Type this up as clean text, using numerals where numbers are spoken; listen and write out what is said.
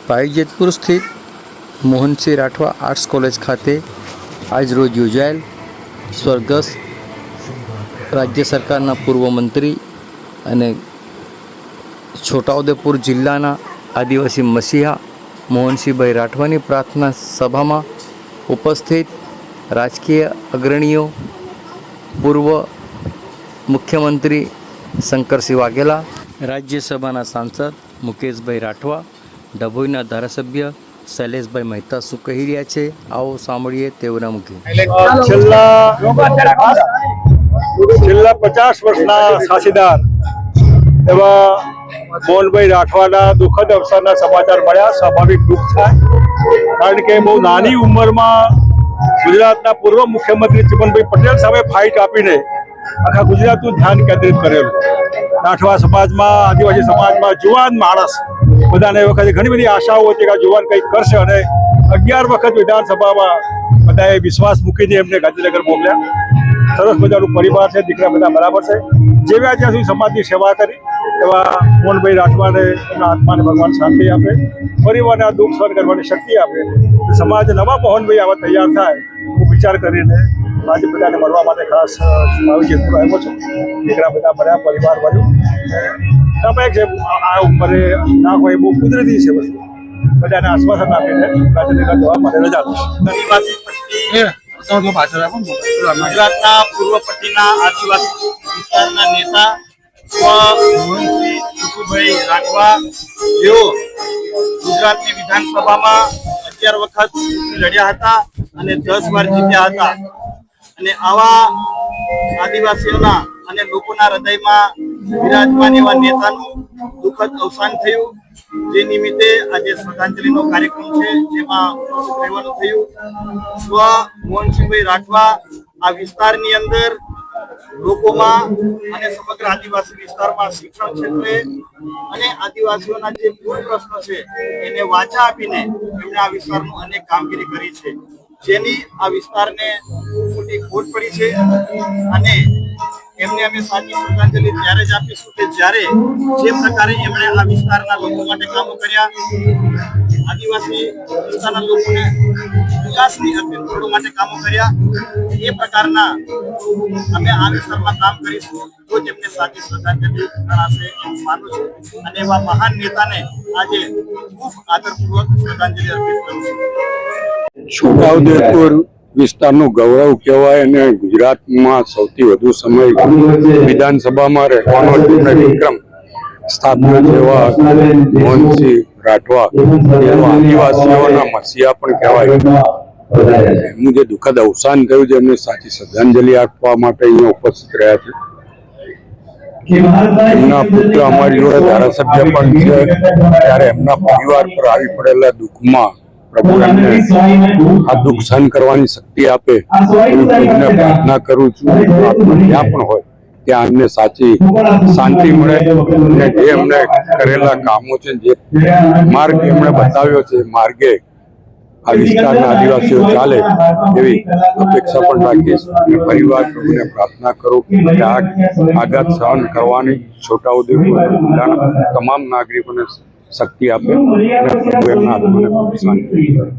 પાવીજેતપુર સ્થિત Mohansinh Rathwa arts college ખાતે આજ રોજ યોજાયેલ સ્વર્ગસ્થ રાજ્ય સરકારના પૂર્વ મંત્રી અને છોટાઉદેપુર જિલ્લાના આદિવાસી મસીહા મોહનસિંહભાઈ રાઠવાની પ્રાર્થના સભામાં ઉપસ્થિત રાજકીય અગ્રણીઓ, પૂર્વ મુખ્યમંત્રી શંકરસિંહ વાઘેલા, રાજ્યસભાના સાંસદ મુકેશભાઈ રાઠવા, ડભોઈના ધારાસભ્ય શૈલેષભાઈ મહેતા શું કહી રહ્યા છે, આવો સાંભળીએ તેઓના મુખે. છેલ્લા 50 વર્ષના સાક્ષીદાર એવા મોહનભાઈ રાઠવાના દુઃખદ અવસાનના સમાચાર મળ્યા. સ્વાભાવિક દુઃખ થાય, કારણ કે બહુ નાની ઉંમરમાં ગુજરાતના પૂર્વ મુખ્યમંત્રી ચિમનભાઈ પટેલ સામે ફાઇટ આપીને આખા ગુજરાતનું ધ્યાન કેન્દ્રિત કરેલું. રાઠવા સમાજમાં, આદિવાસી સમાજમાં જુવાન માણસ, બધાને એ વખતે ઘણી બધી આશાઓ હતી કે આ જુવાન કંઈક કરશે, અને 11 વખત વિધાનસભામાં બધાએ વિશ્વાસ મૂકીને એમને ગાંધીનગર મોકલ્યા. સરસ મજાનું પરિવાર છે, દીકરા બધા બરાબર છે. જેવ્યા ત્યાં સુધી સમાજની સેવા કરી એવા મોહનભાઈ રાઠવાને એમના આત્માને ભગવાન શાંતિ આપે, પરિવારના દુઃખ સહન કરવાની શક્તિ આપે. સમાજ નવા મોહનભાઈ આવા તૈયાર થાય હું વિચાર કરીને આજે બધાને મળવા માટે ખાસ પાવીજેતપુર આવ્યો છું. દીકરા બધા મળ્યા, પરિવાર મળ્યું. સ્વાભાવિક છે, આ ઉંમરે ના હોય બહુ કુદરતી છે વસ્તુ. બધાને આશ્વાસન આપીને ગાંધીનગર જવા માટે રજા ગુજરાતના પૂર્વ પટ્ટીના આદિવાસી વિસ્તારના નેતા મોહનસિંહ રાઠવા, જેઓ ગુજરાતની વિધાનસભામાં 11 વખત લડ્યા હતા અને 10 વાર જીત્યા હતા. અને આવા આદિવાસીઓના અને લોકોના હૃદયમાં વિરાજમાન એવા નેતાનું દુઃખદ અવસાન થયું, જે નિમિત્તે આજે શ્રદ્ધાંજલિનો કાર્યક્રમ છે, જેમાં રહેવાનું થયું. સ્વ મોહનસિંહભાઈ રાઠવા આ વિસ્તારની અંદર લોકોમાં અને સમગ્ર આદિવાસી વિસ્તારમાં શિક્ષણ ક્ષેત્રે અને આદિવાસીઓના જે મૂળ પ્રશ્નો છે એને વાચા આપીને એમણે આ વિસ્તારનું અનેક કામગીરી કરી છે, જેની આ વિસ્તારને મોટી ખોટ પડી છે. અને એમને અમે સાચી શ્રદ્ધાંજલિ ત્યારે જ આપીશું કે જ્યારે જે પ્રકારે એમણે આ વિસ્તારના લોકો માટે કામો કર્યા, આદિવાસી વિસ્તારના લોકોને વિકાસની અભિવૃદ્ધિ માટે કામો કર્યા, એ પ્રકારના અમે આ વિસ્તારમાં કામ કરીશું તો જ એમને સાચી શ્રદ્ધાંજલિ ગણાશે એવું માનું છું. અને એવા મહાન નેતાને આજે ખૂબ આદરપૂર્વક શ્રદ્ધાંજલિ અર્પિત કરું છું. છોટાઉદેપુર વિસ્તારનું ગૌરવ કહેવાય, અને ગુજરાતમાં સૌથી વધુ સમય વિધાનસભામાં રહેવાનો જેમણે વિક્રમ સ્થાપ્યો જેવા મોહનસિંહ રાઠવા એવા આદિવાસીઓના મસીહા પણ કહેવાય. એમનું જે દુઃખદ અવસાન થયું છે, એમને સાચી શ્રદ્ધાંજલિ આપવા માટે અહીંયા ઉપસ્થિત રહ્યા છે. એમના પુત્ર અમારી જોડે ધારાસભ્ય પણ છે, ત્યારે એમના પરિવાર પર આવી પડેલા દુઃખમાં પ્રભુ એમને આ દુઃખ સહન કરવાની શક્તિ આપે એવી પ્રભુને પ્રાર્થના કરું છું. જ્યાં પણ હોય ત્યાં એમને સાચી શાંતિ મળે, અને જે એમને કરેલા કામો છે, જે માર્ગ એમણે બતાવ્યો છે, માર્ગે આ વિસ્તારના આદિવાસીઓ ચાલે એવી અપેક્ષા પણ રાખીશ. પરિવાર પ્રભુને પ્રાર્થના કરું કે આઘાત સહન કરવાની છોટાઉદેપુર જિલ્લાના તમામ નાગરિકોને શક્તિ આપે અને પ્રભુ એમના આત્માને શાંતિ આપે.